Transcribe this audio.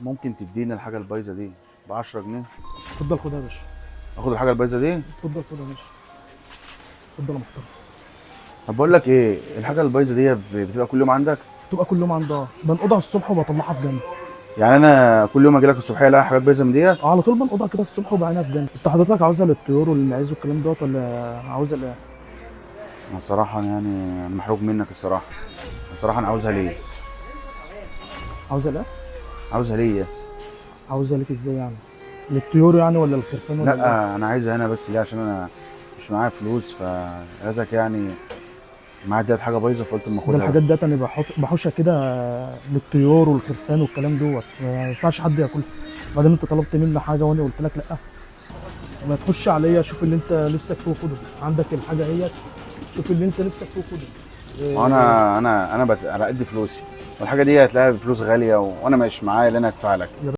ممكن تديني الحاجه البايظه دي ب 10 جنيه؟ اتفضل خدها يا باشا. اخد الحاجه البايظه دي؟ اتفضل خدها يا باشا. اتفضل يا محترم. طب بقول لك ايه، الحاجه البايظه دي بتبقى كل يوم عندك؟ تبقى كل يوم عندها، بنقضها الصبح وبطلعها في جنب. يعني انا كل يوم اجي لك الصبحيه الاقي حاجات بايظه من ديت؟ على طول بنقضها كده الصبح وبعينها في جنب. انت حضرتك عاوزها للطيور والمعيز والكلام دوت ولا عاوزها لايه؟ انا الصراحه يعني محروق منك الصراحه. الصراحه انا عاوزها ليه؟ عاوزها لايه؟ عاوزها ليه؟ عاوزها ليك ازاي يعني؟ للطيور يعني ولا الخرفان ولا لايه؟ لا انا عايزها انا بس ليه؟ عشان انا مش معايا فلوس، فقالتك يعني معايا ديت حاجه بايظه فقلت اما ده اخدها. الحاجات ديت انا بحوشها كده للطيور والخرفان والكلام دوت، ما ينفعش حد ياكلها. بعدين انت طلبت مني حاجه وانا قلت لك لا. ما تخش عليا شوف اللي انت نفسك فيه وخده. عندك الحاجه اهيت، شوف اللي انت نفسك فيه وخده. انا على قد فلوسي، والحاجه دي هتلاقيها بفلوس غاليه وانا مش معايا اللي انا ادفع لك.